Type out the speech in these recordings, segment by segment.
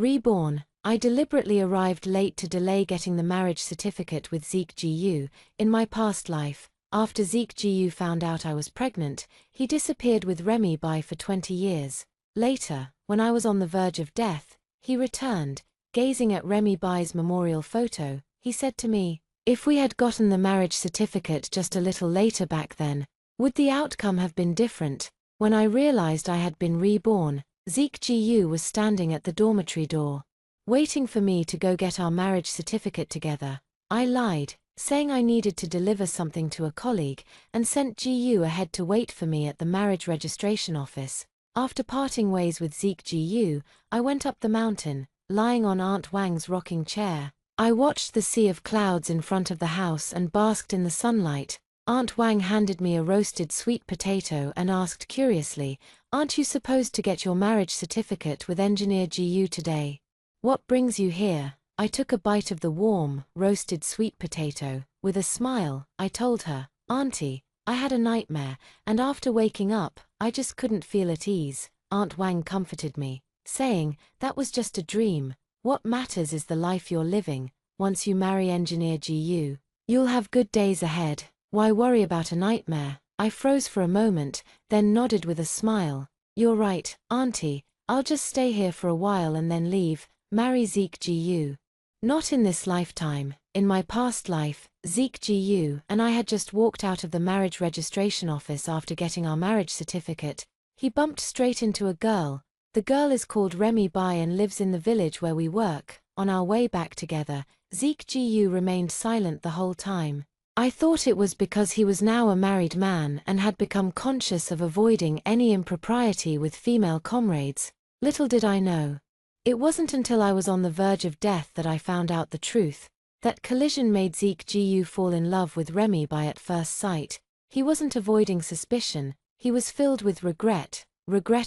Reborn. I deliberately arrived late to delay getting the marriage certificate with Zeke Gu. In my past life, after Zeke Gu found out I was pregnant, he disappeared with Remy Bai for 20 years. Later, when I was on the verge of death, he returned. Gazing at Remy Bai's memorial photo, he said to me, "If we had gotten the marriage certificate just a little later back then, would the outcome have been different?" When I realized I had been reborn, Zeke Gu was standing at the dormitory door, waiting for me to go get our marriage certificate together. I lied, saying I needed to deliver something to a colleague, and sent Gu ahead to wait for me at the marriage registration office. After parting ways with Zeke Gu, I went up the mountain, lying on Aunt Wang's rocking chair. I watched the sea of clouds in front of the house and basked in the sunlight. Aunt Wang handed me a roasted sweet potato and asked curiously, "Aren't you supposed to get your marriage certificate with Engineer Gu today? What brings you here?" I took a bite of the warm, roasted sweet potato. With a smile, I told her, "Auntie, I had a nightmare, and after waking up, I just couldn't feel at ease." Aunt Wang comforted me, saying, "That was just a dream. What matters is the life you're living. Once you marry Engineer Gu, you'll have good days ahead. Why worry about a nightmare?" I froze for a moment, then nodded with a smile. "You're right, Auntie, I'll just stay here for a while and then leave, marry Zeke Gu. Not in this lifetime. In my past life, Zeke Gu and I had just walked out of the marriage registration office after getting our marriage certificate. He bumped straight into a girl. The girl is called Remy Bai and lives in the village where we work. On our way back together, Zeke Gu remained silent the whole time. I thought it was because he was now a married man and had become conscious of avoiding any impropriety with female comrades. Little did I know. It wasn't until I was on the verge of death that I found out the truth. That collision made Zeke Gu fall in love with Remy Bai at first sight. He wasn't avoiding suspicion, he was filled with regret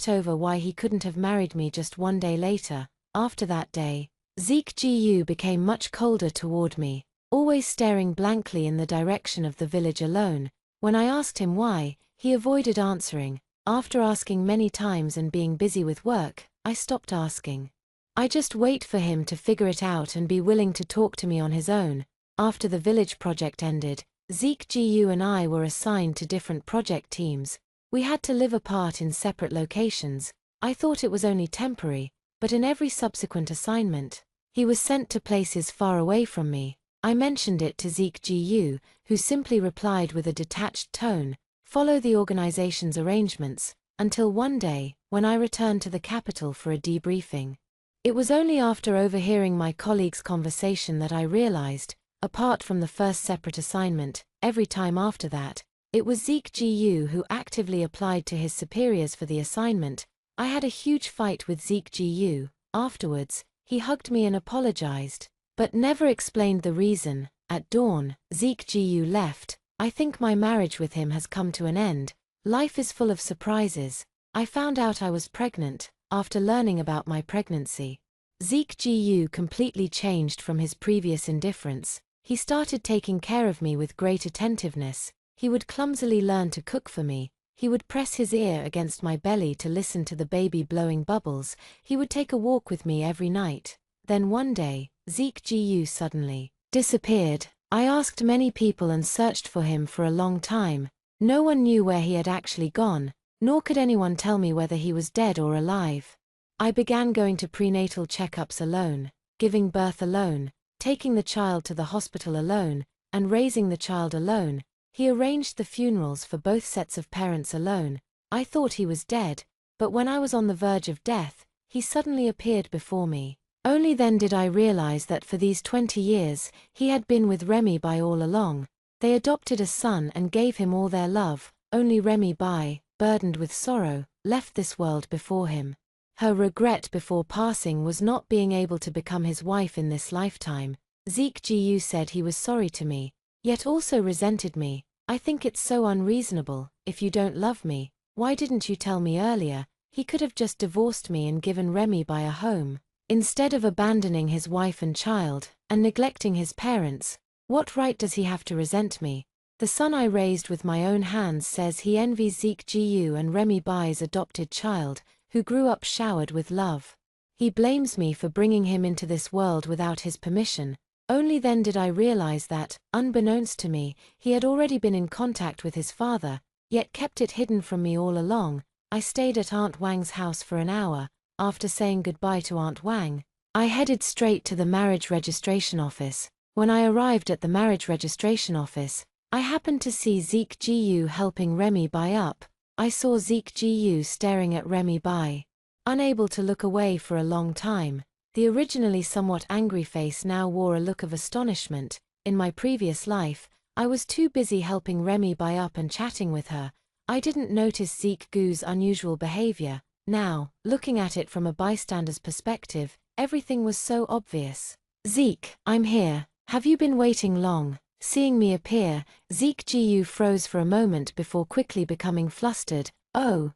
over why he couldn't have married me just one day later. After that day, Zeke Gu became much colder toward me, always staring blankly in the direction of the village alone. When I asked him why, he avoided answering. After asking many times and being busy with work, I stopped asking. I just wait for him to figure it out and be willing to talk to me on his own. After the village project ended, Zeke Gu and I were assigned to different project teams. We had to live apart in separate locations. I thought it was only temporary, but in every subsequent assignment, he was sent to places far away from me. I mentioned it to Zeke Gu, who simply replied with a detached tone, "Follow the organization's arrangements," until one day, when I returned to the capital for a debriefing. It was only after overhearing my colleague's conversation that I realized, apart from the first separate assignment, every time after that, it was Zeke Gu who actively applied to his superiors for the assignment. I had a huge fight with Zeke Gu. Afterwards, he hugged me and apologized, but never explained the reason. At dawn, Zeke Gu left. I think my marriage with him has come to an end. Life is full of surprises. I found out I was pregnant. After learning about my pregnancy, Zeke Gu completely changed from his previous indifference. He started taking care of me with great attentiveness. He would clumsily learn to cook for me. He would press his ear against my belly to listen to the baby blowing bubbles. He would take a walk with me every night. Then one day, Zeke Gu suddenly disappeared. I asked many people and searched for him for a long time. No one knew where he had actually gone, nor could anyone tell me whether he was dead or alive. I began going to prenatal checkups alone, giving birth alone, taking the child to the hospital alone, and raising the child alone. He arranged the funerals for both sets of parents alone. I thought he was dead, but when I was on the verge of death, he suddenly appeared before me. Only then did I realize that for these 20 years, he had been with Remy Bai all along. They adopted a son and gave him all their love. Only Remy Bai, burdened with sorrow, left this world before him. Her regret before passing was not being able to become his wife in this lifetime. Zeke Gu said he was sorry to me, yet also resented me. I think it's so unreasonable. If you don't love me, why didn't you tell me earlier? He could have just divorced me and given Remy Bai a home, instead of abandoning his wife and child, and neglecting his parents. What right does he have to resent me? The son I raised with my own hands says he envies Zeke Gu and Remy Bai's adopted child, who grew up showered with love. He blames me for bringing him into this world without his permission. Only then did I realize that, unbeknownst to me, he had already been in contact with his father, yet kept it hidden from me all along. I stayed at Aunt Wang's house for an hour. After saying goodbye to Aunt Wang, I headed straight to the marriage registration office. When I arrived at the marriage registration office, I happened to see Zeke Jiyu helping Remy Bai up. I saw Zeke Jiyu staring at Remy Bai, unable to look away for a long time. The originally somewhat angry face now wore a look of astonishment. In my previous life, I was too busy helping Remy Bai up and chatting with her. I didn't notice Zeke Gu's unusual behavior. Now, looking at it from a bystander's perspective, everything was so obvious. "Zeke, I'm here. Have you been waiting long?" Seeing me appear, Zeke Jiyu froze for a moment before quickly becoming flustered. "Oh,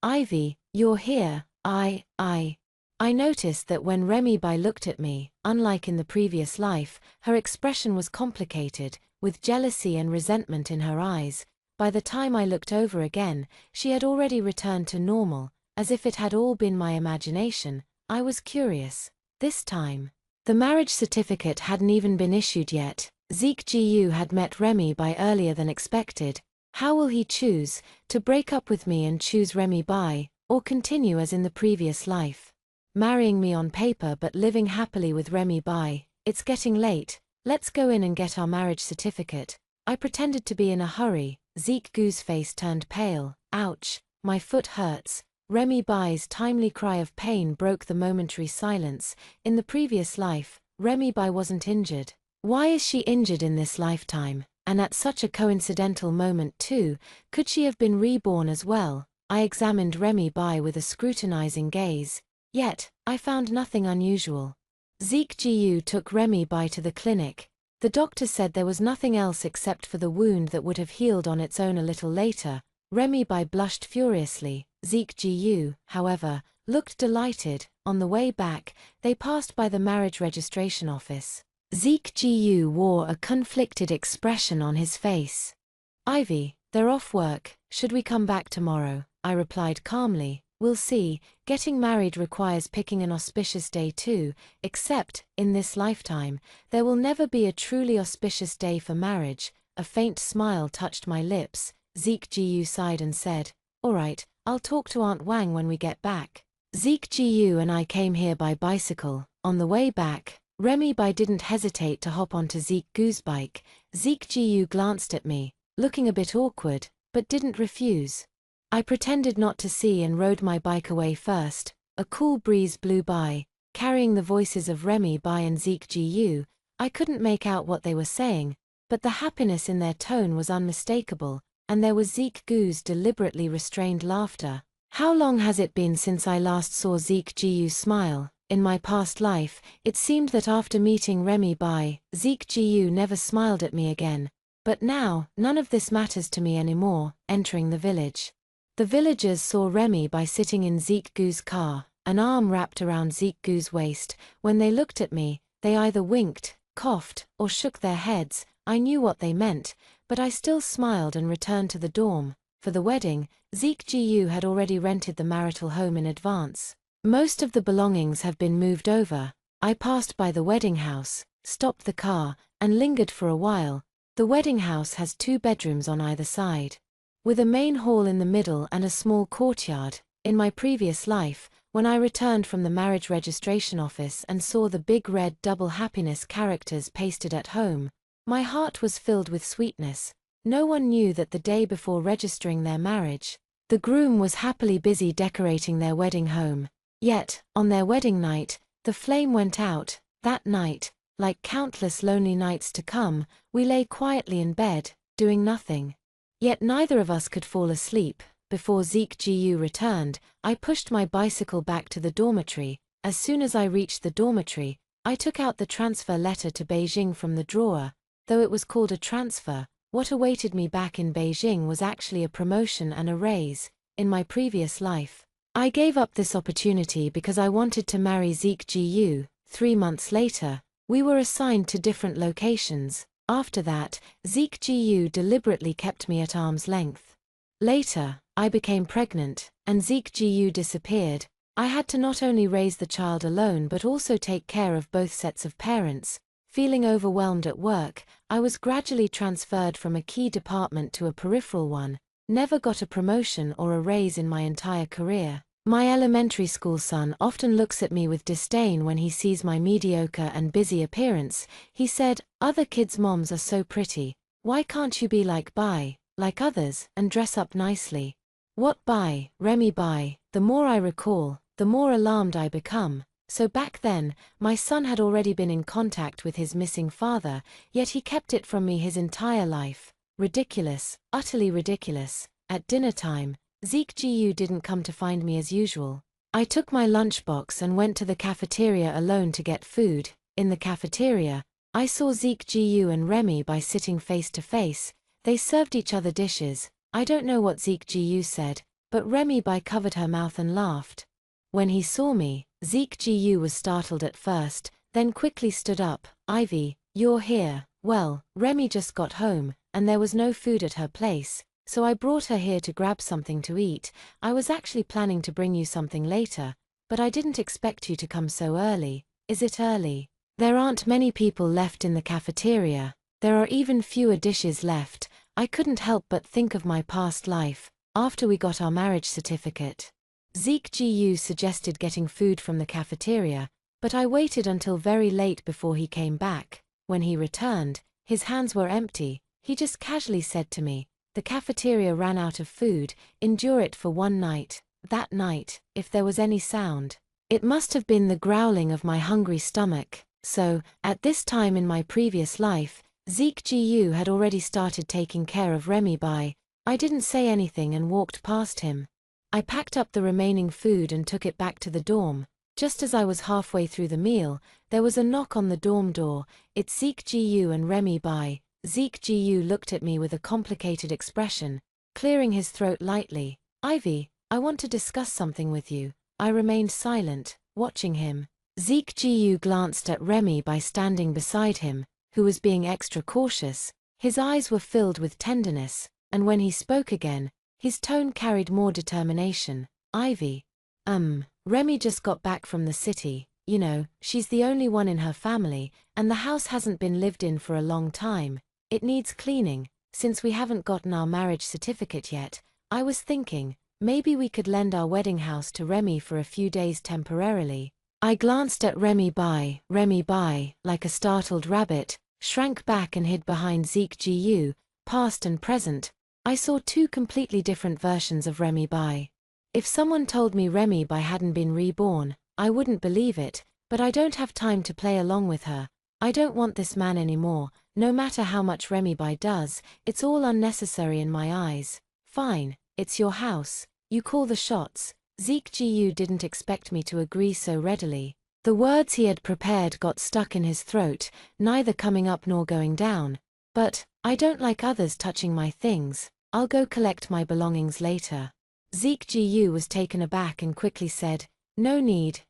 Ivy, you're here." I noticed that when Remy Bai looked at me, unlike in the previous life, her expression was complicated, with jealousy and resentment in her eyes. By the time I looked over again, she had already returned to normal, as if it had all been my imagination. I was curious. This time, the marriage certificate hadn't even been issued yet. Zeke Jiyu had met Remy Bai earlier than expected. How will he choose, to break up with me and choose Remy Bai, or continue as in the previous life, marrying me on paper but living happily with Remy Bai? "It's getting late, let's go in and get our marriage certificate." I pretended to be in a hurry. Zeke Gu's face turned pale. "Ouch, my foot hurts." Remy Bai's timely cry of pain broke the momentary silence. In the previous life, Remy Bai wasn't injured. Why is she injured in this lifetime, and at such a coincidental moment too? Could she have been reborn as well? I examined Remy Bai with a scrutinizing gaze. Yet, I found nothing unusual. Zeke Jiyu took Remy Bai to the clinic. The doctor said there was nothing else except for the wound that would have healed on its own a little later. Remy Bai blushed furiously. Zeke Jiyu, however, looked delighted. On the way back, they passed by the marriage registration office. Zeke Jiyu wore a conflicted expression on his face. "Ivy, they're off work. Should we come back tomorrow?" I replied calmly. "We'll see. Getting married requires picking an auspicious day too, except, in this lifetime, there will never be a truly auspicious day for marriage." A faint smile touched my lips. Zeke Jiyu sighed and said, "All right, I'll talk to Aunt Wang when we get back." Zeke Jiyu and I came here by bicycle. On the way back, Remy Bai didn't hesitate to hop onto Zeke Gu's bike. Zeke Jiyu glanced at me, looking a bit awkward, but didn't refuse. I pretended not to see and rode my bike away first. A cool breeze blew by, carrying the voices of Remy Bai and Zeke Jiyu. I couldn't make out what they were saying, but the happiness in their tone was unmistakable, and there was Zeke Gu's deliberately restrained laughter. How long has it been since I last saw Zeke Jiyu smile? In my past life, it seemed that after meeting Remy Bai, Zeke Jiyu never smiled at me again. But now, none of this matters to me anymore. Entering the village. The villagers saw Remy Bai sitting in Zeke Gu's car, an arm wrapped around Zeke Gu's waist. When they looked at me, they either winked, coughed, or shook their heads. I knew what they meant, but I still smiled and returned to the dorm. For the wedding, Zeke Jiyu had already rented the marital home in advance. Most of the belongings have been moved over. I passed by the wedding house, stopped the car, and lingered for a while. The wedding house has 2 bedrooms on either side, with a main hall in the middle and a small courtyard. In my previous life, when I returned from the marriage registration office and saw the big red double happiness characters pasted at home, my heart was filled with sweetness. No one knew that the day before registering their marriage, the groom was happily busy decorating their wedding home. Yet, on their wedding night, the flame went out. That night, like countless lonely nights to come, we lay quietly in bed, doing nothing. Yet neither of us could fall asleep. Before Zeke Jiyu returned, I pushed my bicycle back to the dormitory. As soon as I reached the dormitory, I took out the transfer letter to Beijing from the drawer. Though it was called a transfer, what awaited me back in Beijing was actually a promotion and a raise. In my previous life, I gave up this opportunity because I wanted to marry Zeke Jiyu. 3 months later, we were assigned to different locations. After that, Zeke Jiyu deliberately kept me at arm's length. Later, I became pregnant, and Zeke Jiyu disappeared. I had to not only raise the child alone but also take care of both sets of parents. Feeling overwhelmed at work, I was gradually transferred from a key department to a peripheral one. Never got a promotion or a raise in my entire career. My elementary school son often looks at me with disdain when he sees my mediocre and busy appearance. He said, "Other kids' moms are so pretty. Why can't you be like others, and dress up nicely?" What Remy Bai? The more I recall, the more alarmed I become. So back then, my son had already been in contact with his missing father, yet he kept it from me his entire life. Ridiculous, utterly ridiculous. At dinner time, Zeke Gu didn't come to find me as usual. I took my lunchbox and went to the cafeteria alone to get food. In the cafeteria, I saw Zeke Gu and Remy Bai sitting face to face. They served each other dishes. I don't know what Zeke Gu said, but Remy Bai covered her mouth and laughed. When he saw me, Zeke Gu was startled at first, then quickly stood up. "Ivy, you're here." Well, Remy just got home, and there was no food at her place, so I brought her here to grab something to eat. I was actually planning to bring you something later, but I didn't expect you to come so early. Is it early? There aren't many people left in the cafeteria. There are even fewer dishes left. I couldn't help but think of my past life, after we got our marriage certificate. Zeke Gu suggested getting food from the cafeteria, but I waited until very late before he came back. When he returned, his hands were empty. He just casually said to me, "The cafeteria ran out of food, endure it for one night." That night, if there was any sound, it must have been the growling of my hungry stomach. So, at this time in my previous life, Zeke Gu had already started taking care of Remy Bai. I didn't say anything and walked past him. I packed up the remaining food and took it back to the dorm. Just as I was halfway through the meal, there was a knock on the dorm door. "It's Zeke Gu and Remy Bai." Zeke Gu looked at me with a complicated expression, clearing his throat lightly. "Ivy, I want to discuss something with you." I remained silent, watching him. Zeke Gu glanced at Remy Bai standing beside him, who was being extra cautious. His eyes were filled with tenderness, and when he spoke again, his tone carried more determination. "Ivy, Remy just got back from the city. You know, she's the only one in her family, and the house hasn't been lived in for a long time. It needs cleaning. Since we haven't gotten our marriage certificate yet, I was thinking, maybe we could lend our wedding house to Remy for a few days temporarily." I glanced at Remy Bai. Remy Bai, like a startled rabbit, shrank back and hid behind Zeke Gu, past and present. I saw two completely different versions of Remy Bai. If someone told me Remy Bai hadn't been reborn, I wouldn't believe it, but I don't have time to play along with her. I don't want this man anymore, no matter how much Remy Bai does. It's all unnecessary in my eyes. "Fine, it's your house. You call the shots." Zeke Gu didn't expect me to agree so readily. The words he had prepared got stuck in his throat, neither coming up nor going down. "But, I don't like others touching my things. I'll go collect my belongings later." Zeke Gu was taken aback and quickly said, No need,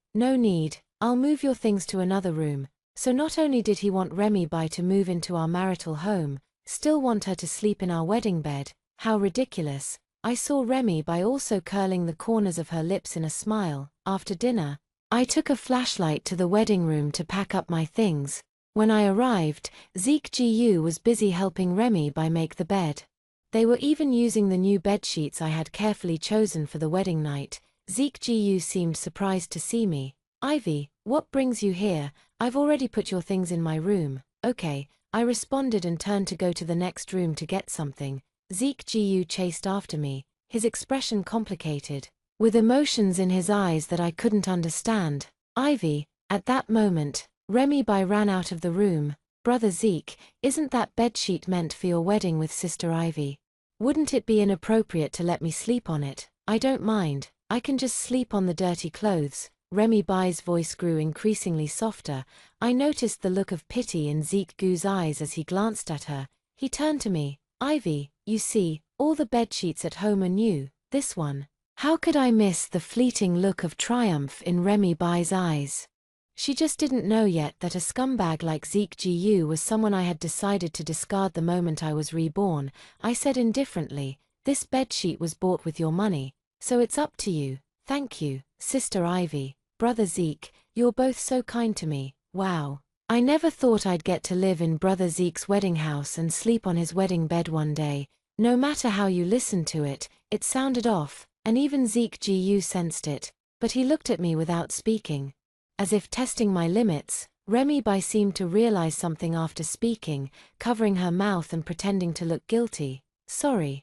I'll move your things to another room." So not only did he want Remy Bai to move into our marital home, still want her to sleep in our wedding bed. How ridiculous. I saw Remy Bai also curling the corners of her lips in a smile. After dinner, I took a flashlight to the wedding room to pack up my things. When I arrived, Zeke Gu was busy helping Remy Bai make the bed. They were even using the new bed sheets I had carefully chosen for the wedding night. Zeke Gu seemed surprised to see me. "Ivy, what brings you here? I've already put your things in my room." "Okay," I responded and turned to go to the next room to get something. Zeke Gu chased after me, his expression complicated, with emotions in his eyes that I couldn't understand. "Ivy." At that moment, Remy Bai ran out of the room. "Brother Zeke, isn't that bedsheet meant for your wedding with Sister Ivy? Wouldn't it be inappropriate to let me sleep on it?" "I don't mind, I can just sleep on the dirty clothes." Remy Bai's voice grew increasingly softer. I noticed the look of pity in Zeke Gu's eyes as he glanced at her. He turned to me. "Ivy, you see, all the bedsheets at home are new. This one." How could I miss the fleeting look of triumph in Remy Bai's eyes? She just didn't know yet that a scumbag like Zeke Gu was someone I had decided to discard the moment I was reborn. I said indifferently, "This bedsheet was bought with your money, so it's up to you." Thank you, Sister Ivy, Brother Zeke, you're both so kind to me, wow. I never thought I'd get to live in Brother Zeke's wedding house and sleep on his wedding bed one day. No matter how you listened to it, it sounded off, and even Zeke GU sensed it, but he looked at me without speaking. As if testing my limits, Remy Bai seemed to realize something after speaking, covering her mouth and pretending to look guilty. Sorry,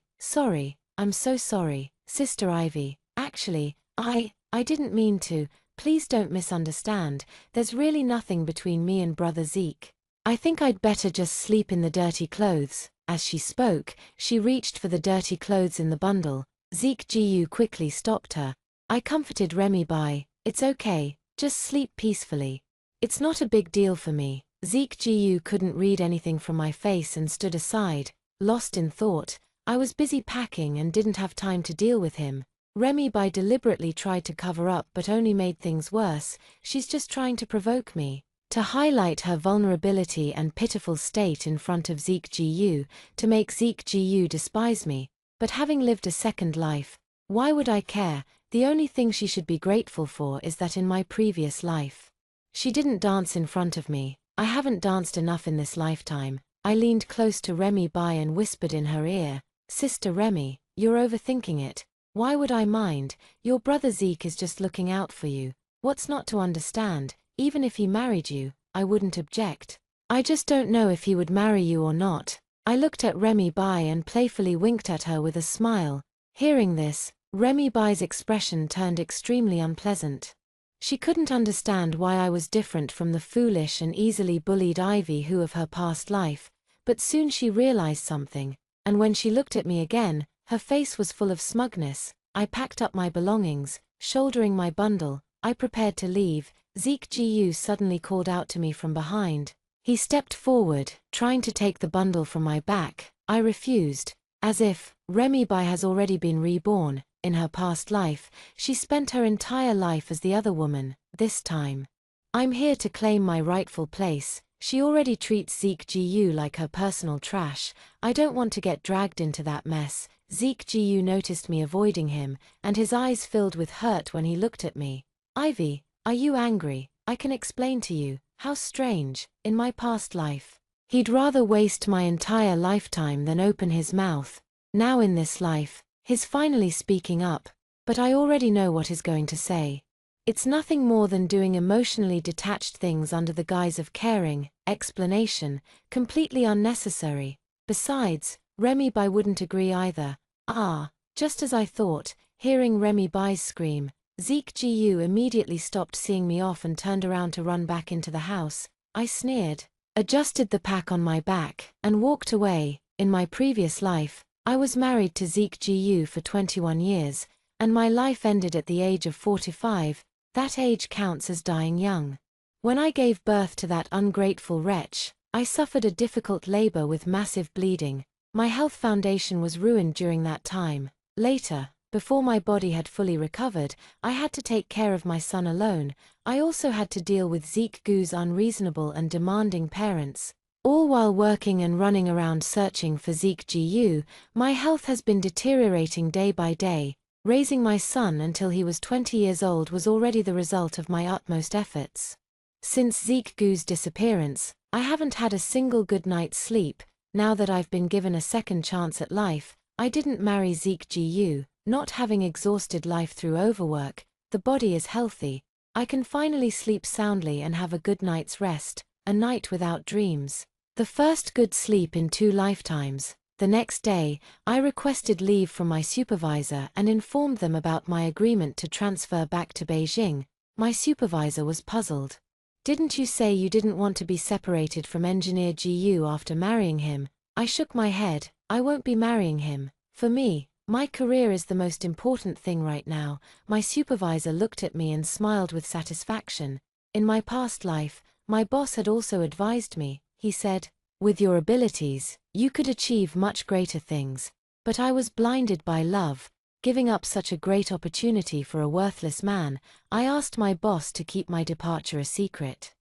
I'm so sorry, Sister Ivy. Actually, I didn't mean to. Please don't misunderstand, there's really nothing between me and Brother Zeke. I think I'd better just sleep in the dirty clothes. As she spoke, she reached for the dirty clothes in the bundle. Zeke GU quickly stopped her. I comforted Remy Bai, it's okay, just sleep peacefully. It's not a big deal for me. Zeke GU couldn't read anything from my face and stood aside, lost in thought. I was busy packing and didn't have time to deal with him. Remy Bai deliberately tried to cover up but only made things worse. She's just trying to provoke me, to highlight her vulnerability and pitiful state in front of Zeke GU, to make Zeke GU despise me. But having lived a second life, why would I care? The only thing she should be grateful for is that in my previous life, she didn't dance in front of me. I haven't danced enough in this lifetime. I leaned close to Remy Bai and whispered in her ear, Sister Remy, you're overthinking it. Why would I mind? Your brother Zeke is just looking out for you. What's not to understand? Even if he married you, I wouldn't object. I just don't know if he would marry you or not. I looked at Remy Bai and playfully winked at her with a smile. Hearing this, Remy Bai's expression turned extremely unpleasant. She couldn't understand why I was different from the foolish and easily bullied Ivy who of her past life, but soon she realized something, and when she looked at me again, her face was full of smugness. I packed up my belongings, shouldering my bundle. I prepared to leave. Zeke GU suddenly called out to me from behind. He stepped forward, trying to take the bundle from my back. I refused. As if, Remy Bai has already been reborn. In her past life, she spent her entire life as the other woman. This time, I'm here to claim my rightful place. She already treats Zeke GU like her personal trash. I don't want to get dragged into that mess. Zeke GU noticed me avoiding him, and his eyes filled with hurt when he looked at me. Ivy, are you angry? I can explain to you. How strange. In my past life, he'd rather waste my entire lifetime than open his mouth. Now in this life, he's finally speaking up, but I already know what he's going to say. It's nothing more than doing emotionally detached things under the guise of caring. Explanation, completely unnecessary. Besides, Remy Bai wouldn't agree either. Just as I thought. Hearing Remy Bai's scream, Zeke GU immediately stopped seeing me off and turned around to run back into the house. I sneered, adjusted the pack on my back, and walked away. In my previous life, I was married to Zeke GU for 21 years, and my life ended at the age of 45. That age counts as dying young. When I gave birth to that ungrateful wretch, I suffered a difficult labor with massive bleeding. My health foundation was ruined during that time. Later, before my body had fully recovered, I had to take care of my son alone. I also had to deal with Zeke GU's unreasonable and demanding parents. All while working and running around searching for Zeke GU, my health has been deteriorating day by day. Raising my son until he was 20 years old was already the result of my utmost efforts. Since Zeke GU's disappearance, I haven't had a single good night's sleep. Now that I've been given a second chance at life, I didn't marry Zeke GU. Not having exhausted life through overwork, the body is healthy. I can finally sleep soundly and have a good night's rest, a night without dreams. The first good sleep in 2 lifetimes. The next day, I requested leave from my supervisor and informed them about my agreement to transfer back to Beijing. My supervisor was puzzled. Didn't you say you didn't want to be separated from Engineer GU after marrying him? I shook my head. I won't be marrying him. For me, my career is the most important thing right now. My supervisor looked at me and smiled with satisfaction. In my past life, my boss had also advised me. He said, with your abilities, you could achieve much greater things. But I was blinded by love. Giving up such a great opportunity for a worthless man, I asked my boss to keep my departure a secret.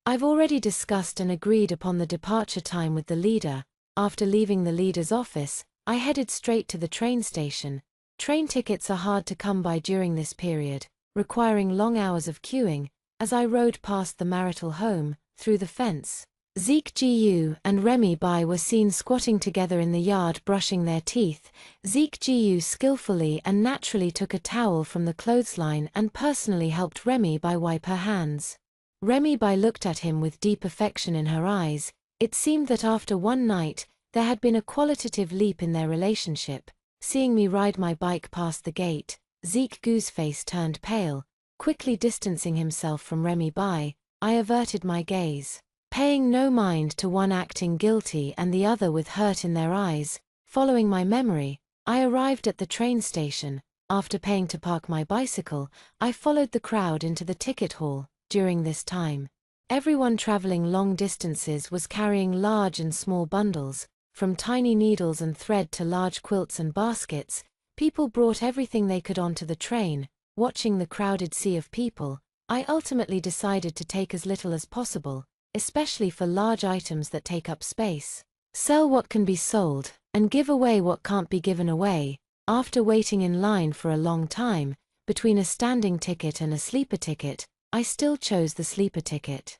I've already discussed and agreed upon the departure time with the leader. After leaving the leader's office, I headed straight to the train station. Train tickets are hard to come by during this period, requiring long hours of queuing. As I rode past the marital home, through the fence, Zeke Gu and Remy Bai were seen squatting together in the yard brushing their teeth. Zeke Gu skillfully and naturally took a towel from the clothesline and personally helped Remy Bai wipe her hands. Remy Bai looked at him with deep affection in her eyes. It seemed that after one night, there had been a qualitative leap in their relationship. Seeing me ride my bike past the gate, Zeke Gu's face turned pale. Quickly distancing himself from Remy Bai, I averted my gaze. Paying no mind to one acting guilty and the other with hurt in their eyes, following my memory, I arrived at the train station. After paying to park my bicycle, I followed the crowd into the ticket hall. During this time, everyone traveling long distances was carrying large and small bundles, from tiny needles and thread to large quilts and baskets. People brought everything they could onto the train. Watching the crowded sea of people, I ultimately decided to take as little as possible, especially for large items that take up space. Sell what can be sold, and give away what can't be given away. After waiting in line for a long time, between a standing ticket and a sleeper ticket, I still chose the sleeper ticket.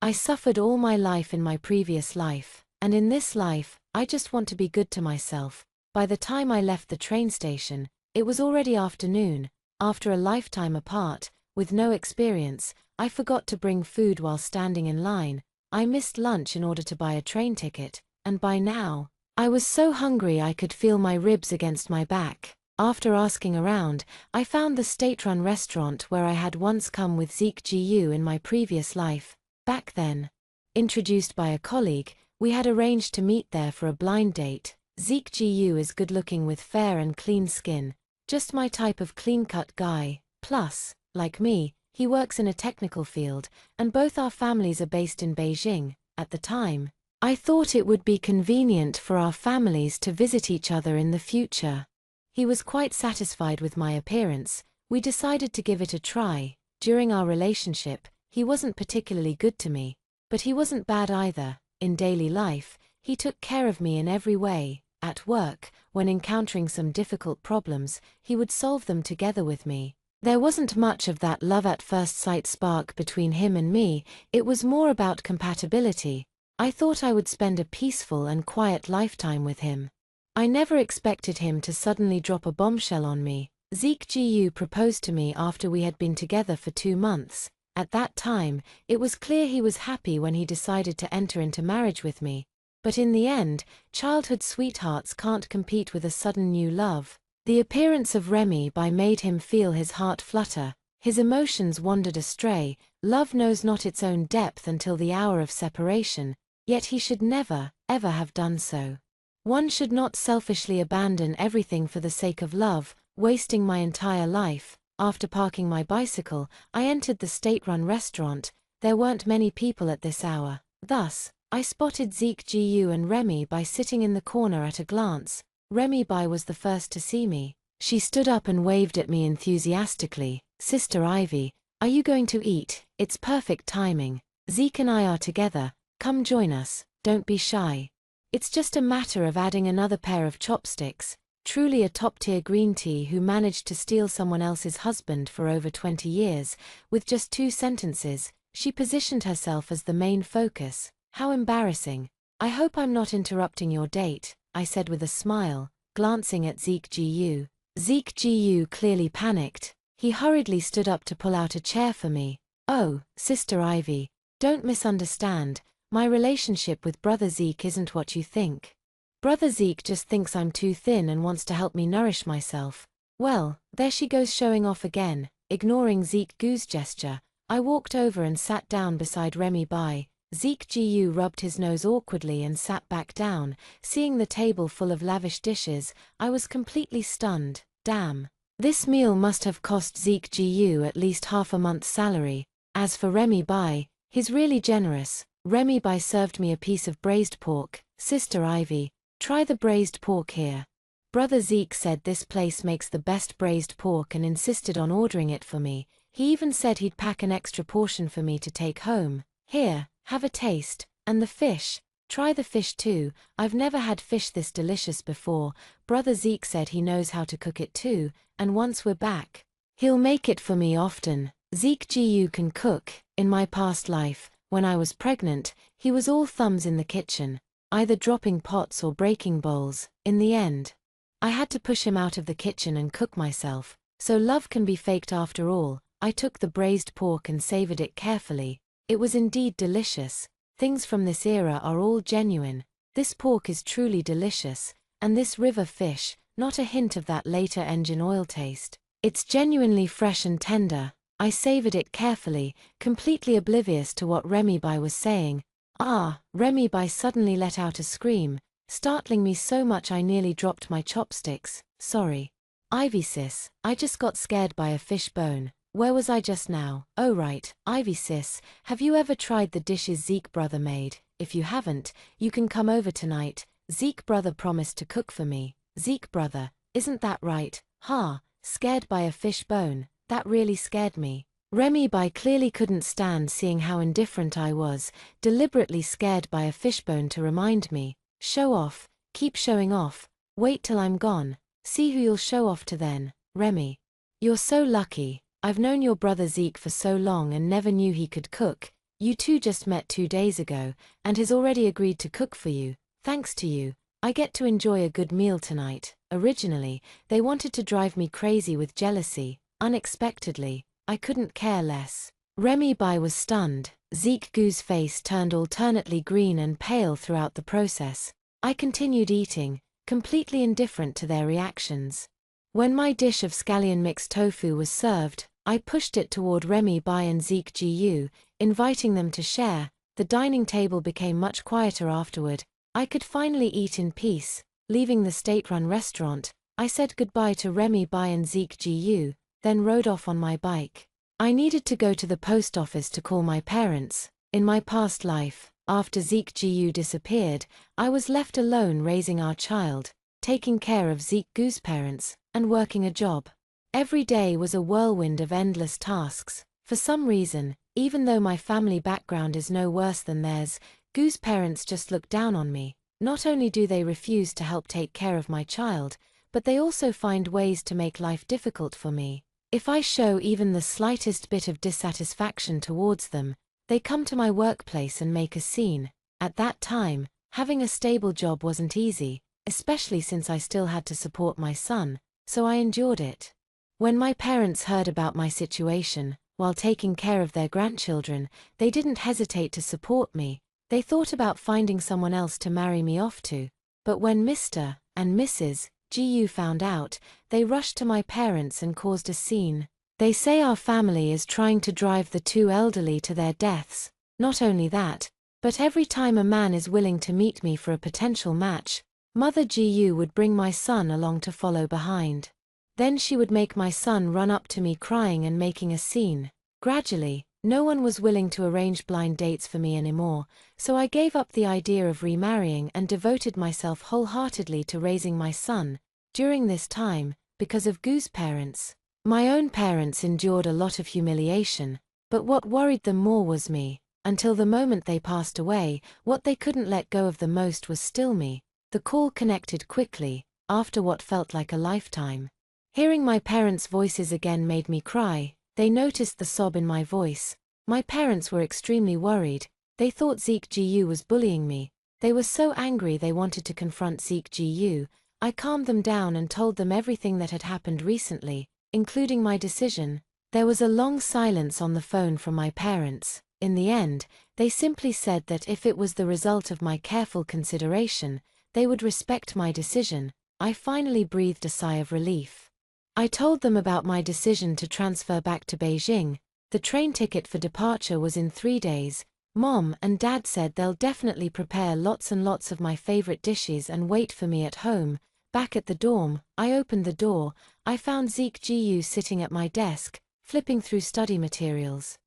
I suffered all my life in my previous life, and in this life, I just want to be good to myself. By the time I left the train station, it was already afternoon. After a lifetime apart, with no experience, I forgot to bring food while standing in line. I missed lunch in order to buy a train ticket, and by now, I was so hungry I could feel my ribs against my back. After asking around, I found the state-run restaurant where I had once come with Zeke Gu in my previous life. Back then, introduced by a colleague, we had arranged to meet there for a blind date. Zeke Gu is good-looking with fair and clean skin, just my type of clean-cut guy. Plus, like me, he works in a technical field, and both our families are based in Beijing. At the time, I thought it would be convenient for our families to visit each other in the future. He was quite satisfied with my appearance. We decided to give it a try. During our relationship, he wasn't particularly good to me, but he wasn't bad either. In daily life, he took care of me in every way. At work, when encountering some difficult problems, he would solve them together with me. There wasn't much of that love at first sight spark between him and me. It was more about compatibility. I thought I would spend a peaceful and quiet lifetime with him. I never expected him to suddenly drop a bombshell on me. Zeke Gu proposed to me after we had been together for 2 months. At that time, it was clear he was happy when he decided to enter into marriage with me. But in the end, childhood sweethearts can't compete with a sudden new love. The appearance of Remy Bai made him feel his heart flutter. His emotions wandered astray. Love knows not its own depth until the hour of separation, yet he should never, ever have done so. One should not selfishly abandon everything for the sake of love. Wasting my entire life. After parking my bicycle, I entered the state-run restaurant. There weren't many people at this hour. Thus, I spotted Zeke Gu and Remy Bai sitting in the corner at a glance. Remy Bai was the first to see me. She stood up and waved at me enthusiastically. "Sister Ivy, are you going to eat? It's perfect timing. Zeke and I are together. Come join us, don't be shy. It's just a matter of adding another pair of chopsticks." Truly a top-tier green tea who managed to steal someone else's husband for over 20 years. With just 2 sentences, she positioned herself as the main focus. How embarrassing. "I hope I'm not interrupting your date," I said with a smile, glancing at Zeke Gu. Zeke Gu clearly panicked. He hurriedly stood up to pull out a chair for me. "Oh, Sister Ivy, don't misunderstand. My relationship with Brother Zeke isn't what you think. Brother Zeke just thinks I'm too thin and wants to help me nourish myself." Well, there she goes showing off again. Ignoring Zeke Gu's gesture, I walked over and sat down beside Remy Bai. Zeke Gu rubbed his nose awkwardly and sat back down. Seeing the table full of lavish dishes, I was completely stunned. Damn. This meal must have cost Zeke Gu at least half a month's salary. As for Remy Bai, he's really generous. Remy Bai served me a piece of braised pork. "Sister Ivy, try the braised pork here." Brother Zeke said this place makes the best braised pork and insisted on ordering it for me. He even said he'd pack an extra portion for me to take home. "Here, have a taste. And the fish. Try the fish too. I've never had fish this delicious before. Brother Zeke said he knows how to cook it too, and once we're back, he'll make it for me often. Zeke Gu can cook. In my past life, when I was pregnant, he was all thumbs in the kitchen, either dropping pots or breaking bowls. In the end, I had to push him out of the kitchen and cook myself. So love can be faked after all. I took the braised pork and savored it carefully. It was indeed delicious. Things from this era are all genuine. This pork is truly delicious, and this river fish, not a hint of that later engine oil taste. It's genuinely fresh and tender. I savored it carefully, completely oblivious to what Remy Bai was saying. Ah, Remy Bai suddenly let out a scream, startling me so much I nearly dropped my chopsticks. Sorry. Ivy sis, I just got scared by a fish bone. Where was I just now? Oh right, Ivy sis, have you ever tried the dishes Zeke brother made? If you haven't, you can come over tonight. Zeke brother promised to cook for me. Zeke brother, isn't that right? Ha, scared by a fish bone, that really scared me. Remy Bai clearly couldn't stand seeing how indifferent I was, deliberately scared by a fishbone to remind me. Show off, keep showing off, wait till I'm gone, see who you'll show off to then. Remy, you're so lucky. I've known your brother Zeke for so long and never knew he could cook. You two just met 2 days ago, and has already agreed to cook for you. Thanks to you, I get to enjoy a good meal tonight. Originally, they wanted to drive me crazy with jealousy. Unexpectedly, I couldn't care less. Remy Bai was stunned. Zeke Gu's face turned alternately green and pale throughout the process. I continued eating, completely indifferent to their reactions. When my dish of scallion mixed tofu was served, I pushed it toward Remy Bai and Zeke Gu, inviting them to share. The dining table became much quieter afterward. I could finally eat in peace. Leaving the state-run restaurant, I said goodbye to Remy Bai and Zeke Gu, then rode off on my bike. I needed to go to the post office to call my parents. In my past life, after Zeke Gu disappeared, I was left alone raising our child, taking care of Zeke Gu's parents, and working a job. Every day was a whirlwind of endless tasks. For some reason, even though my family background is no worse than theirs, Gu's parents just look down on me. Not only do they refuse to help take care of my child, but they also find ways to make life difficult for me. If I show even the slightest bit of dissatisfaction towards them, they come to my workplace and make a scene. At that time, having a stable job wasn't easy, especially since I still had to support my son, so I endured it. When my parents heard about my situation, while taking care of their grandchildren, they didn't hesitate to support me. They thought about finding someone else to marry me off to. But when Mr. and Mrs. Gu found out, they rushed to my parents and caused a scene. They say our family is trying to drive the two elderly to their deaths. Not only that, but every time a man is willing to meet me for a potential match, Mother Gu would bring my son along to follow behind. Then she would make my son run up to me crying and making a scene. Gradually, no one was willing to arrange blind dates for me anymore, so I gave up the idea of remarrying and devoted myself wholeheartedly to raising my son. During this time, because of Gu's parents, my own parents endured a lot of humiliation, but what worried them more was me. Until the moment they passed away, what they couldn't let go of the most was still me. The call connected quickly, after what felt like a lifetime. Hearing my parents' voices again made me cry. They noticed the sob in my voice. My parents were extremely worried. They thought Zeke Gu was bullying me. They were so angry they wanted to confront Zeke Gu. I calmed them down and told them everything that had happened recently, including my decision. There was a long silence on the phone from my parents. In the end, they simply said that if it was the result of my careful consideration, they would respect my decision. I finally breathed a sigh of relief. I told them about my decision to transfer back to Beijing. The train ticket for departure was in 3 days. Mom and Dad said they'll definitely prepare lots and lots of my favorite dishes and wait for me at home. Back at the dorm, I opened the door. I found Zeke Gu sitting at my desk, flipping through study materials.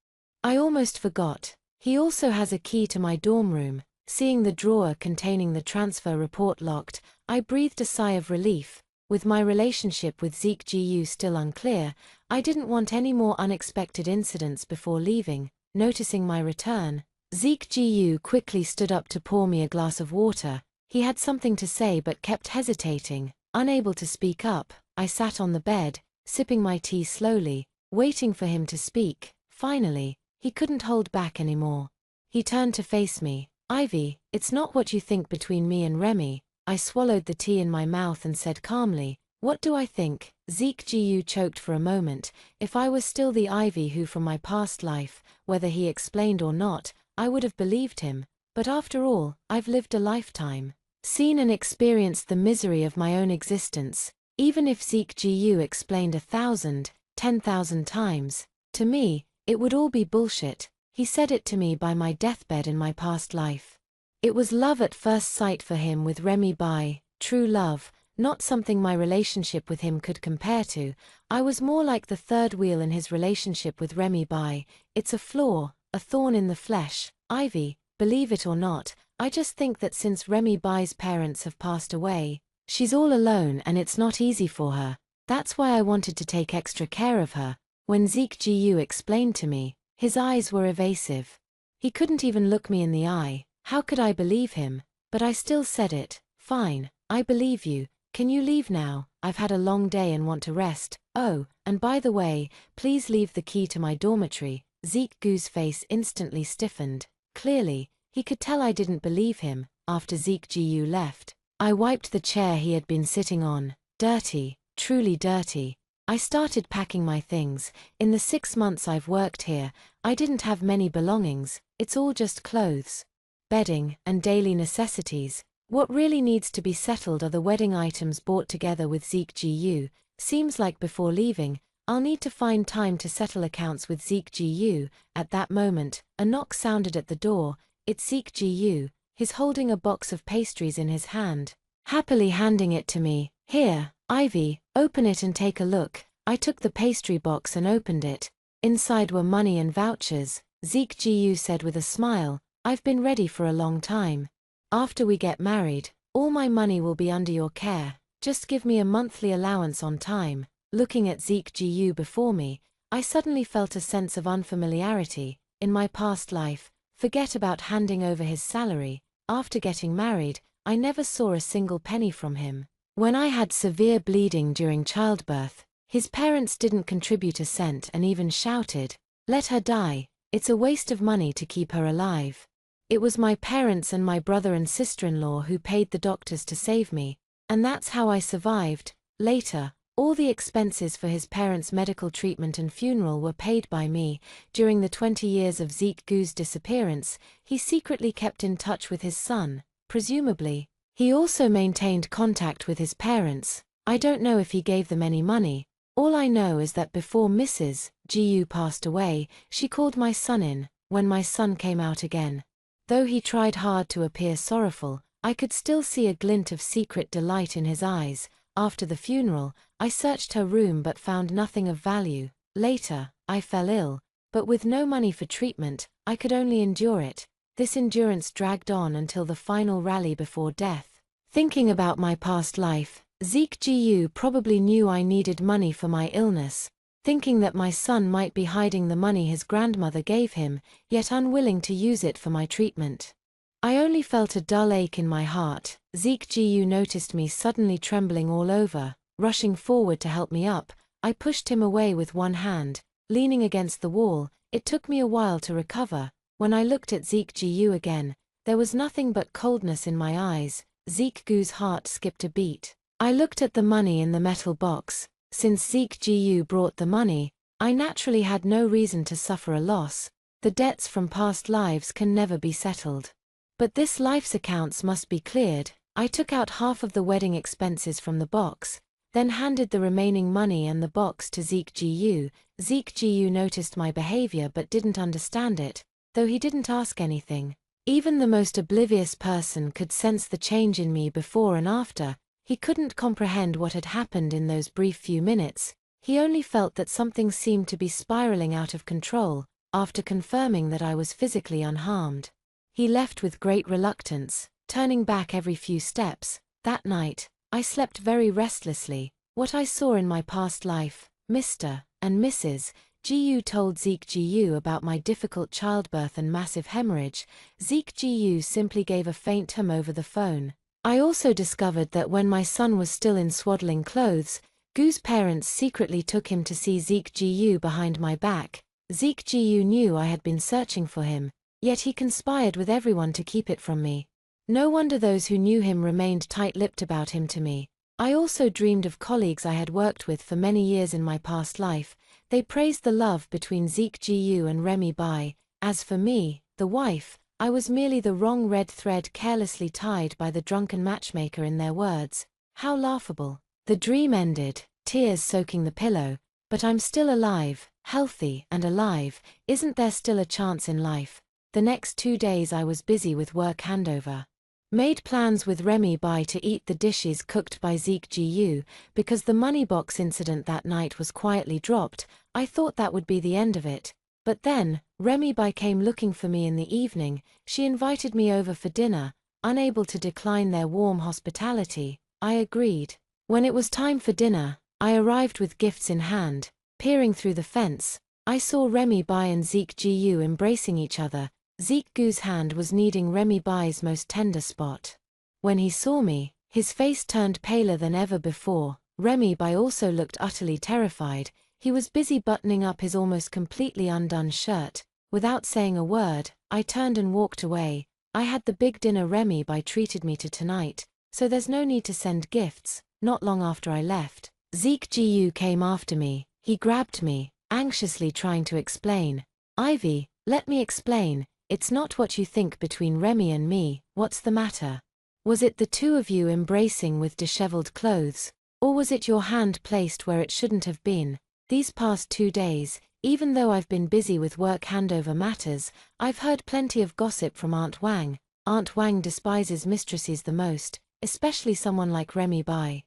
I almost forgot. He also has a key to my dorm room. Seeing the drawer containing the transfer report locked, I breathed a sigh of relief. With my relationship with Zeke Gu still unclear, I didn't want any more unexpected incidents before leaving. Noticing my return, Zeke Gu quickly stood up to pour me a glass of water. He had something to say but kept hesitating. Unable to speak up, I sat on the bed, sipping my tea slowly, waiting for him to speak. Finally, he couldn't hold back anymore. He turned to face me. "Ivy, it's not what you think between me and Remy." I swallowed the tea in my mouth and said calmly, "What do I think?" Zeke Gu choked for a moment. If I was still the Ivy who from my past life, whether he explained or not, I would have believed him. But after all, I've lived a lifetime, seen and experienced the misery of my own existence. Even if Zeke Gu explained 1,000, 10,000 times, to me, it would all be bullshit. He said it to me by my deathbed in my past life. It was love at first sight for him with Remy Bai, true love, not something my relationship with him could compare to. I was more like the third wheel in his relationship with Remy Bai. It's a flaw, a thorn in the flesh. Ivy, believe it or not, I just think that since Remy Bai's parents have passed away, she's all alone and it's not easy for her. That's why I wanted to take extra care of her. When Zeke Gu explained to me, his eyes were evasive. He couldn't even look me in the eye. How could I believe him? But I still said it. "Fine, I believe you. Can you leave now? I've had a long day and want to rest. Oh, and by the way, please leave the key to my dormitory." Zeke Gu's face instantly stiffened. Clearly, he could tell I didn't believe him. After Zeke Gu left, I wiped the chair he had been sitting on. Dirty, truly dirty. I started packing my things. In the 6 months I've worked here, I didn't have many belongings. It's all just clothes, bedding, and daily necessities. What really needs to be settled are the wedding items bought together with Zeke Gu. Seems like before leaving, I'll need to find time to settle accounts with Zeke Gu. At that moment, a knock sounded at the door. It's Zeke Gu. He's holding a box of pastries in his hand, happily handing it to me. "Here, Ivy, open it and take a look." I took the pastry box and opened it. Inside were money and vouchers. Zeke Gu said with a smile, "I've been ready for a long time. After we get married, all my money will be under your care. Just give me a monthly allowance on time." Looking at Zeke Gu before me, I suddenly felt a sense of unfamiliarity. In my past life, forget about handing over his salary. After getting married, I never saw a single penny from him. When I had severe bleeding during childbirth, his parents didn't contribute a cent and even shouted, "Let her die. It's a waste of money to keep her alive." It was my parents and my brother and sister-in-law who paid the doctors to save me, and that's how I survived. Later, all the expenses for his parents' medical treatment and funeral were paid by me. During the 20 years of Zeke Gu's disappearance, he secretly kept in touch with his son, presumably. He also maintained contact with his parents. I don't know if he gave them any money. All I know is that before Mrs. Gu passed away, she called my son in. When my son came out again, though he tried hard to appear sorrowful, I could still see a glint of secret delight in his eyes. After the funeral, I searched her room but found nothing of value. Later, I fell ill, but with no money for treatment, I could only endure it. This endurance dragged on until the final rally before death. Thinking about my past life, Zeke Gu probably knew I needed money for my illness, thinking that my son might be hiding the money his grandmother gave him, yet unwilling to use it for my treatment. I only felt a dull ache in my heart. Zeke Gu noticed me suddenly trembling all over. Rushing forward to help me up, I pushed him away with one hand, leaning against the wall. It took me a while to recover. When I looked at Zeke Gu again, there was nothing but coldness in my eyes. Zeke Gu's heart skipped a beat. I looked at the money in the metal box. Since Zeke Gu brought the money, I naturally had no reason to suffer a loss. The debts from past lives can never be settled. But this life's accounts must be cleared. I took out half of the wedding expenses from the box, then handed the remaining money and the box to Zeke Gu. Zeke Gu noticed my behavior but didn't understand it, though he didn't ask anything. Even the most oblivious person could sense the change in me before and after. He couldn't comprehend what had happened in those brief few minutes. He only felt that something seemed to be spiraling out of control. After confirming that I was physically unharmed, he left with great reluctance, turning back every few steps. That night, I slept very restlessly. What I saw in my past life, Mr. and Mrs. Gu told Zeke Gu about my difficult childbirth and massive hemorrhage. Zeke Gu simply gave a faint hum over the phone. I also discovered that when my son was still in swaddling clothes, Gu's parents secretly took him to see Zeke Gu behind my back. Zeke Gu knew I had been searching for him, yet he conspired with everyone to keep it from me. No wonder those who knew him remained tight-lipped about him to me. I also dreamed of colleagues I had worked with for many years in my past life. They praised the love between Zeke Gu and Remy Bai. As for me, the wife, I was merely the wrong red thread carelessly tied by the drunken matchmaker in their words. How laughable. The dream ended, tears soaking the pillow, but I'm still alive, healthy and alive. Isn't there still a chance in life? The next 2 days I was busy with work handover. Made plans with Remy Bai to eat the dishes cooked by Zeke Gu. Because the money box incident that night was quietly dropped, I thought that would be the end of it. But then, Remy Bai came looking for me in the evening. She invited me over for dinner. Unable to decline their warm hospitality, I agreed. When it was time for dinner, I arrived with gifts in hand. Peering through the fence, I saw Remy Bai and Zeke Gu embracing each other. Zeke Gu's hand was kneading Remy Bai's most tender spot. When he saw me, his face turned paler than ever before. Remy Bai also looked utterly terrified. He was busy buttoning up his almost completely undone shirt. Without saying a word, I turned and walked away. I had the big dinner Remy Bai treated me to tonight, so there's no need to send gifts. Not long after I left, Zeke Gu came after me. He grabbed me, anxiously trying to explain. Ivy, let me explain. It's not what you think between Remy and me. What's the matter? Was it the two of you embracing with disheveled clothes? Or was it your hand placed where it shouldn't have been? These past 2 days, even though I've been busy with work handover matters, I've heard plenty of gossip from Aunt Wang. Aunt Wang despises mistresses the most, especially someone like Remy Bai,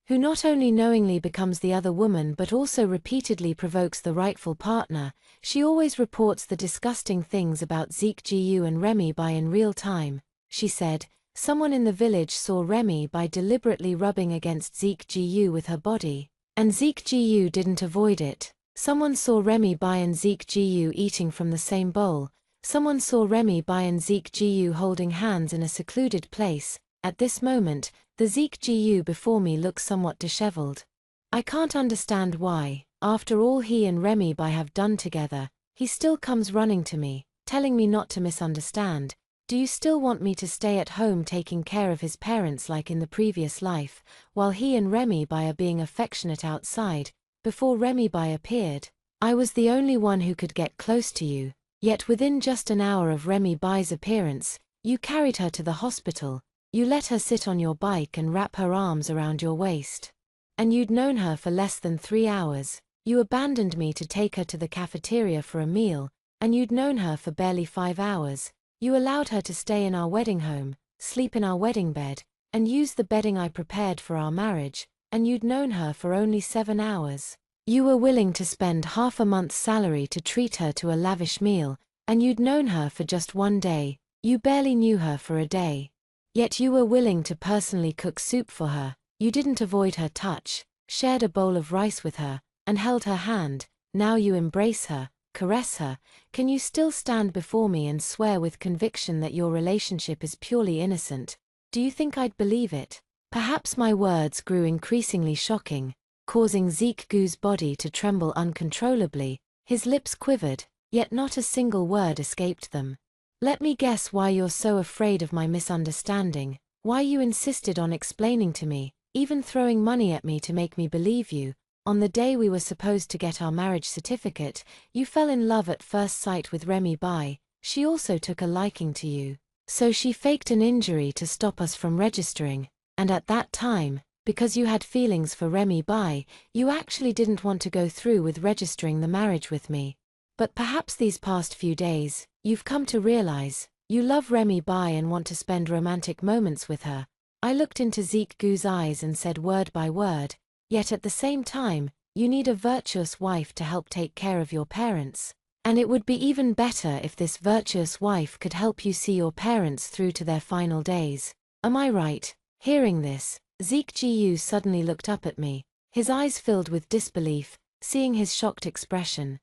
who not only knowingly becomes the other woman but also repeatedly provokes the rightful partner. She always reports the disgusting things about Zeke Gu and Remy Bai in real time. She said, someone in the village saw Remy Bai deliberately rubbing against Zeke Gu with her body, and Zeke Gu didn't avoid it. Someone saw Remy Bai and Zeke Gu eating from the same bowl. Someone saw Remy Bai and Zeke Gu holding hands in a secluded place. At this moment, the Zeke Gu before me looks somewhat disheveled. I can't understand why, after all he and Remy Bai have done together, he still comes running to me, telling me not to misunderstand. Do you still want me to stay at home taking care of his parents like in the previous life, while he and Remy Bai are being affectionate outside? Before Remy Bai appeared, I was the only one who could get close to you, yet within just an hour of Remy Bai's appearance, you carried her to the hospital. You let her sit on your bike and wrap her arms around your waist. And you'd known her for less than 3 hours. You abandoned me to take her to the cafeteria for a meal, and you'd known her for barely 5 hours. You allowed her to stay in our wedding home, sleep in our wedding bed, and use the bedding I prepared for our marriage, and you'd known her for only 7 hours. You were willing to spend half a month's salary to treat her to a lavish meal, and you'd known her for just 1 day. You barely knew her for a day. Yet you were willing to personally cook soup for her. You didn't avoid her touch, shared a bowl of rice with her, and held her hand. Now you embrace her, caress her. Can you still stand before me and swear with conviction that your relationship is purely innocent? Do you think I'd believe it? Perhaps my words grew increasingly shocking, causing Zeke Gu's body to tremble uncontrollably. His lips quivered, yet not a single word escaped them. Let me guess why you're so afraid of my misunderstanding, why you insisted on explaining to me, even throwing money at me to make me believe you. On the day we were supposed to get our marriage certificate, you fell in love at first sight with Remy Bai. She also took a liking to you. So she faked an injury to stop us from registering, and at that time, because you had feelings for Remy Bai, you actually didn't want to go through with registering the marriage with me. But perhaps these past few days, you've come to realize, you love Remy Bai and want to spend romantic moments with her. I looked into Zeke Gu's eyes and said word by word, yet at the same time, you need a virtuous wife to help take care of your parents. And it would be even better if this virtuous wife could help you see your parents through to their final days. Am I right? Hearing this, Zeke Gu suddenly looked up at me, his eyes filled with disbelief, seeing his shocked expression.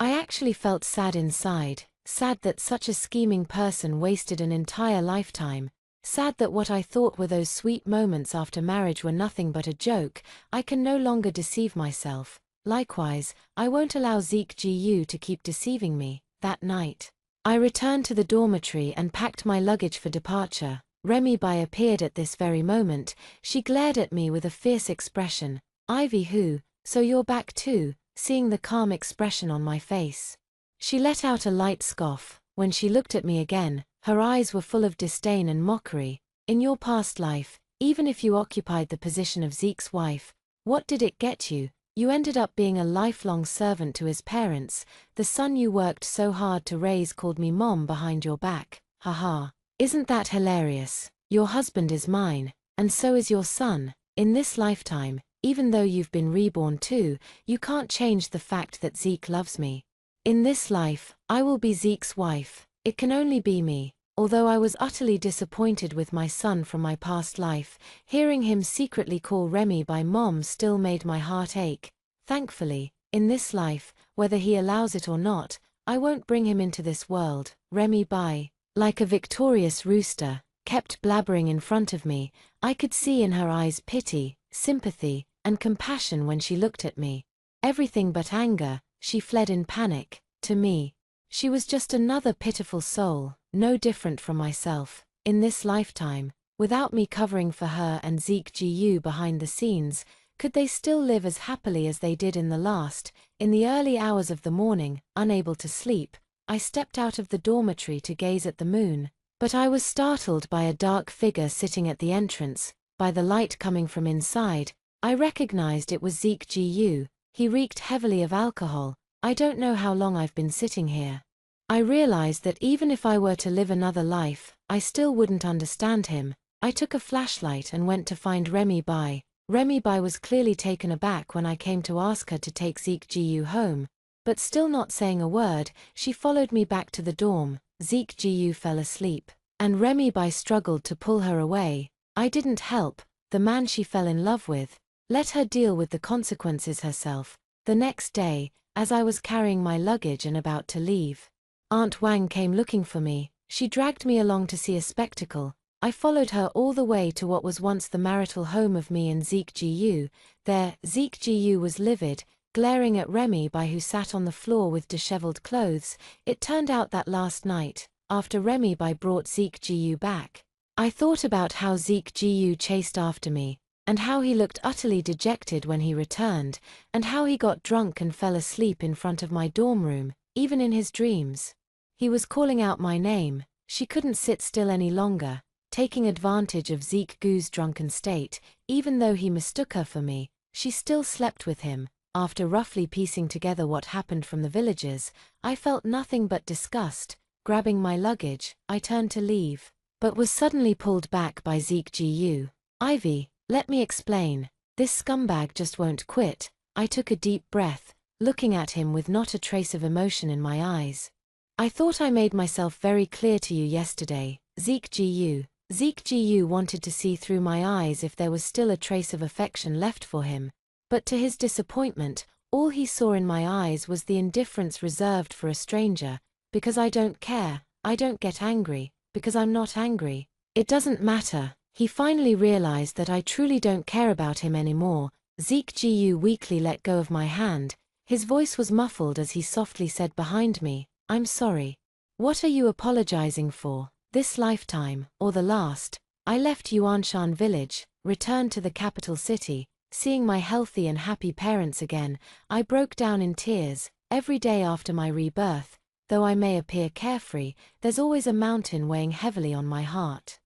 I actually felt sad inside, sad that such a scheming person wasted an entire lifetime, sad that what I thought were those sweet moments after marriage were nothing but a joke. I can no longer deceive myself. Likewise, I won't allow Zeke Gu to keep deceiving me. That night, I returned to the dormitory and packed my luggage for departure. Remy Bai appeared at this very moment. She glared at me with a fierce expression. Ivy who, so you're back too, seeing the calm expression on my face. She let out a light scoff. When she looked at me again, her eyes were full of disdain and mockery. In your past life, even if you occupied the position of Zeke's wife, what did it get you? You ended up being a lifelong servant to his parents. The son you worked so hard to raise called me mom behind your back. Haha. Isn't that hilarious? Your husband is mine, and so is your son. In this lifetime, even though you've been reborn too, you can't change the fact that Zeke loves me. In this life, I will be Zeke's wife. It can only be me. Although I was utterly disappointed with my son from my past life, hearing him secretly call Remy by mom still made my heart ache. Thankfully, in this life, whether he allows it or not, I won't bring him into this world. Remy Bai, like a victorious rooster, kept blabbering in front of me. I could see in her eyes pity, sympathy, and compassion when she looked at me. Everything but anger. She fled in panic. To me, she was just another pitiful soul, no different from myself. In this lifetime, without me covering for her and Zeke Gu behind the scenes, could they still live as happily as they did in the last? In the early hours of the morning, unable to sleep, I stepped out of the dormitory to gaze at the moon, but I was startled by a dark figure sitting at the entrance. By the light coming from inside, I recognized it was Zeke Gu. He reeked heavily of alcohol. I don't know how long I've been sitting here. I realized that even if I were to live another life, I still wouldn't understand him. I took a flashlight and went to find Remy Bai. Remy Bai was clearly taken aback when I came to ask her to take Zeke Gu home, but still not saying a word, she followed me back to the dorm. Zeke Gu fell asleep, and Remy Bai struggled to pull her away. I didn't help. The man she fell in love with. Let her deal with the consequences herself. The next day, as I was carrying my luggage and about to leave, Aunt Wang came looking for me. She dragged me along to see a spectacle. I followed her all the way to what was once the marital home of me and Zeke Gu. There, Zeke Gu was livid, glaring at Remy Bai who sat on the floor with disheveled clothes. It turned out that last night, after Remy Bai brought Zeke Gu back, I thought about how Zeke Gu chased after me, and how he looked utterly dejected when he returned, and how he got drunk and fell asleep in front of my dorm room, even in his dreams. He was calling out my name. She couldn't sit still any longer, taking advantage of Zeke Gu's drunken state. Even though he mistook her for me, she still slept with him. After roughly piecing together what happened from the villagers, I felt nothing but disgust. Grabbing my luggage, I turned to leave, but was suddenly pulled back by Zeke Gu. Ivy, let me explain. This scumbag just won't quit. I took a deep breath, looking at him with not a trace of emotion in my eyes. I thought I made myself very clear to you yesterday, Zeke Gu. Zeke Gu wanted to see through my eyes if there was still a trace of affection left for him, but to his disappointment, all he saw in my eyes was the indifference reserved for a stranger. Because I don't care, I don't get angry, because I'm not angry. It doesn't matter. He finally realized that I truly don't care about him anymore. Zeke Gu weakly let go of my hand. His voice was muffled as he softly said behind me, I'm sorry. What are you apologizing for? This lifetime, or the last? I left Yuanshan village, returned to the capital city. Seeing my healthy and happy parents again, I broke down in tears. Every day after my rebirth, though I may appear carefree, there's always a mountain weighing heavily on my heart.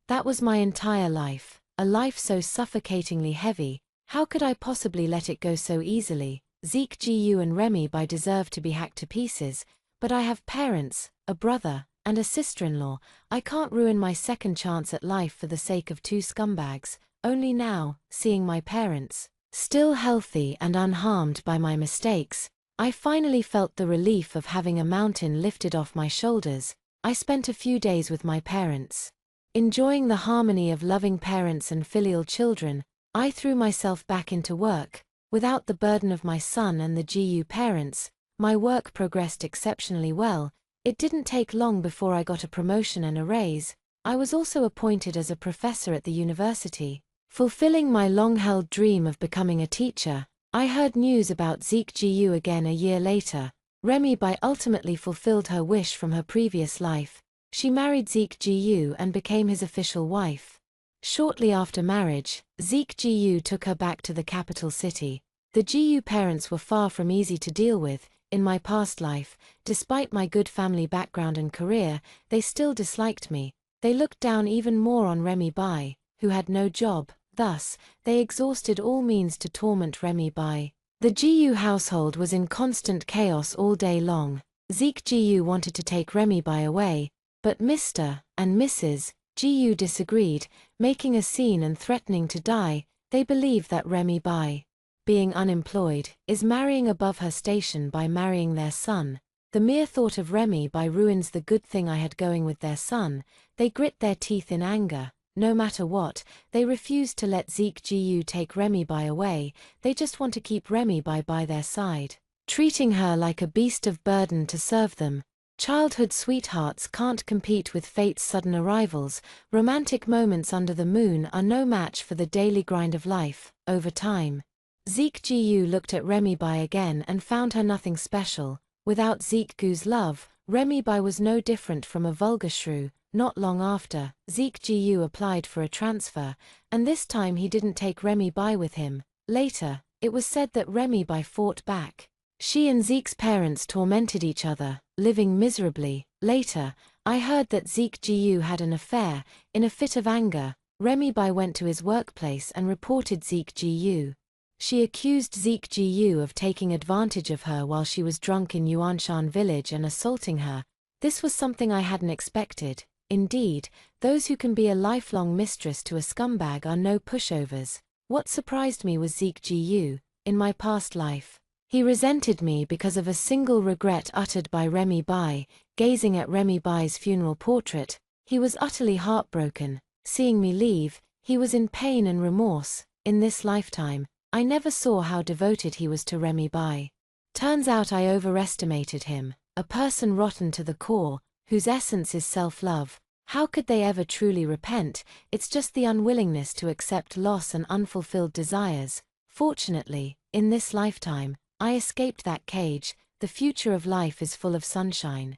That was my entire life, a life so suffocatingly heavy. How could I possibly let it go so easily? Zeke Gu and Remy Bai deserve to be hacked to pieces, but I have parents, a brother, and a sister-in-law. I can't ruin my second chance at life for the sake of two scumbags. Only now, seeing my parents, still healthy and unharmed by my mistakes, I finally felt the relief of having a mountain lifted off my shoulders. I spent a few days with my parents. Enjoying the harmony of loving parents and filial children, I threw myself back into work. Without the burden of my son and the Gu parents, My work progressed exceptionally well. It didn't take long before I got a promotion and a raise. I was also appointed as a professor at the university. Fulfilling my long-held dream of becoming a teacher, I heard news about Zeke Gu again a year later. Remy Bai ultimately fulfilled her wish from her previous life. She married Zeke Gu and became his official wife. Shortly after marriage, Zeke Gu took her back to the capital city. The Gu parents were far from easy to deal with. In my past life, despite my good family background and career, they still disliked me. They looked down even more on Remy Bai, who had no job. Thus, they exhausted all means to torment Remy Bai. The Gu household was in constant chaos all day long. Zeke Gu wanted to take Remy Bai away, but Mr. and Mrs. Gu disagreed, making a scene and threatening to die. They believe that Remy Bai, being unemployed, is marrying above her station by marrying their son. The mere thought of Remy Bai ruins the good thing I had going with their son. They grit their teeth in anger. No matter what, they refuse to let Zeke Gu take Remy Bai away. They just want to keep Remy Bai by their side, treating her like a beast of burden to serve them. Childhood sweethearts can't compete with fate's sudden arrivals. Romantic moments under the moon are no match for the daily grind of life. Over time, Zeke Gu looked at Remy Bai again and found her nothing special. Without Zeke Gu's love, Remy Bai was no different from a vulgar shrew. Not long after, Zeke Gu applied for a transfer, and this time he didn't take Remy Bai with him. Later, it was said that Remy Bai fought back. She and Zeke's parents tormented each other, living miserably. Later, I heard that Zeke Gu had an affair. In a fit of anger, Remy Bai went to his workplace and reported Zeke Gu. She accused Zeke Gu of taking advantage of her while she was drunk in Yuanshan village and assaulting her. This was something I hadn't expected. Indeed, those who can be a lifelong mistress to a scumbag are no pushovers. What surprised me was Zeke Gu. In my past life, he resented me because of a single regret uttered by Remy Bai. Gazing at Remy Bai's funeral portrait, he was utterly heartbroken. Seeing me leave, he was in pain and remorse. In this lifetime, I never saw how devoted he was to Remy Bai. Turns out I overestimated him. A person rotten to the core, whose essence is self-love. How could they ever truly repent? It's just the unwillingness to accept loss and unfulfilled desires. Fortunately, in this lifetime, I escaped that cage. The future of life is full of sunshine.